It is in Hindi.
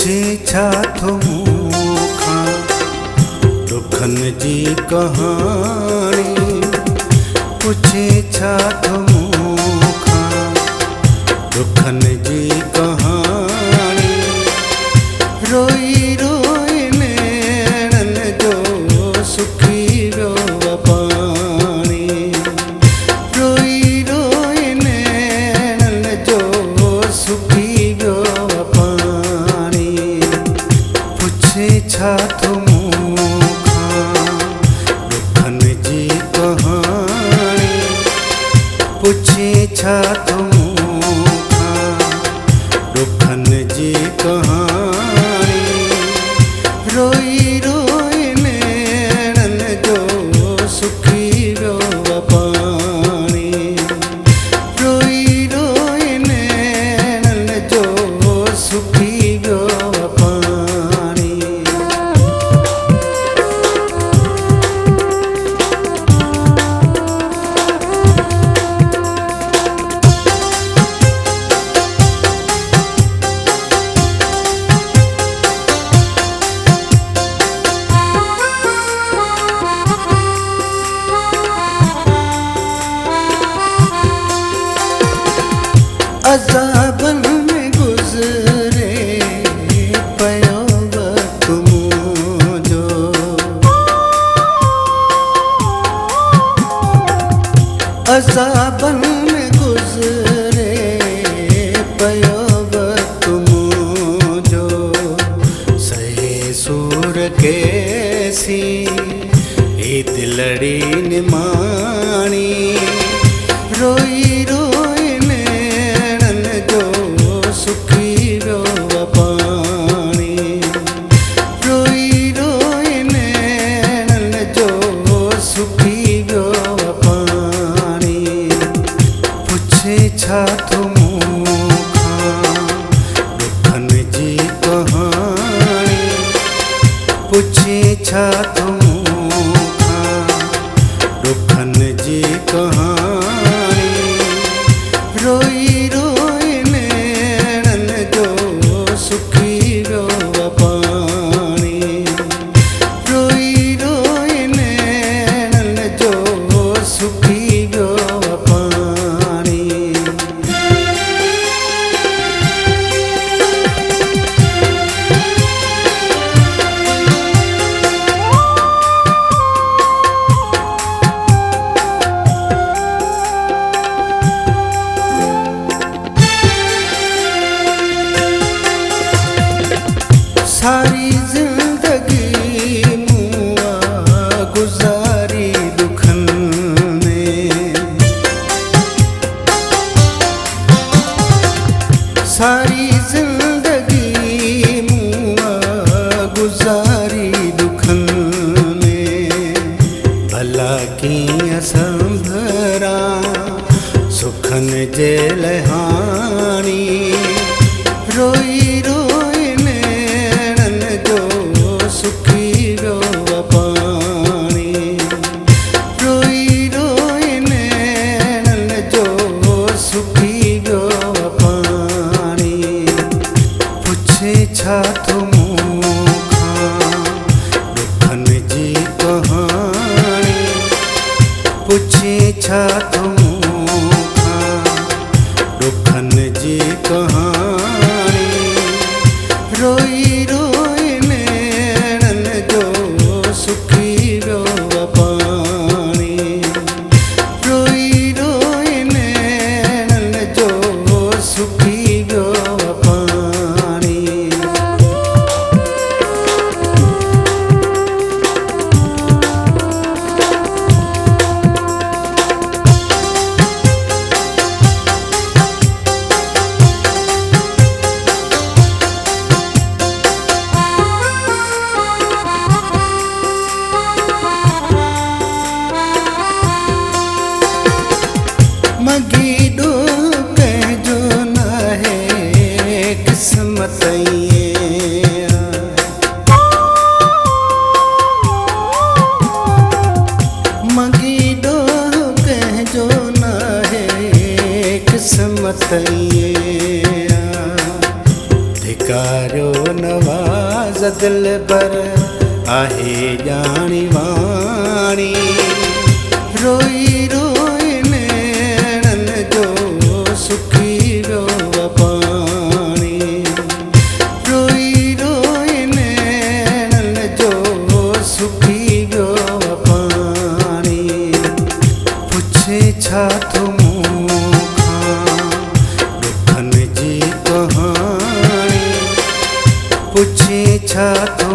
पुछे छा थो मूंखां दुखनि जी कहाणी। पुछे छा थो मूंखां दुखनि जी कहाणी। रोई रोई नैणनि जो सुखी वियो पाणी। रोई रोई नैणनि जो सुखी वियो पाणी। पुछे छा थो मूंखां दुखनि जी कहाणी। पुछे छा थो मूंखां दुखनि जी कहाणी। रोई रोई नैणनि जो सुखी वियो पाणी। रोई रोई नैणनि जो सुखी वियो पाणी। अज़ाबनि में गुज़रे पियो वक़्तु मुंहिंजो। अज़ाबनि में गुज़रे पियो वक़्तु मुंहिंजो। सहे सूर कैसी ही दिलड़ी निमाणी। रोई रोई नैणनि जो सुखी वियो पाणी। रोई रोई नैणनि जो सुखी वियो पाणी। पुछे छा थो मूंखां दुखनि जी कहाणी। पुछे छा थो मूंखां दुखनि जी कहाणी। रोई रोई नैणनि जो सुखी वियो पाणी। रोई रोई नैणनि जो सुखी वियो पाणी। सारी जिंदगी मुआ गुजारी दुखनि में। सारी जिंदगी मुआ गुजारी दुखनि में। भला कीअं संभरां सुखनि जे लहाणी। रोई रोई नैणनि जो सुखी वियो पाणी। रोई रोई नैणनि जो सुखी वियो पाणी। पुछे छा थो मूंखां दुखनि जी कहाणी। पुछे छा थो मूंखां दुखनि जी कहाणी। रोई रोई नैणनि जो सुखी वियो पाणी। रोई रोई नैणनि जो सुखी वियो पाणी। मगीडो कंहिंजो न है किस्मत मगीडो कंहिंजो न है किस्मत धिक ॾेखारियो नवाज़ दिल बर आहे ॼाणी वाणी। रोई रोई नैणनि जो सुकी वियो पाणी। रोई रोई नैणनि जो सुकी वियो पाणी। पुछे छा थो मूंखां ॾुखनि जी कहाणी। पुछे छा थो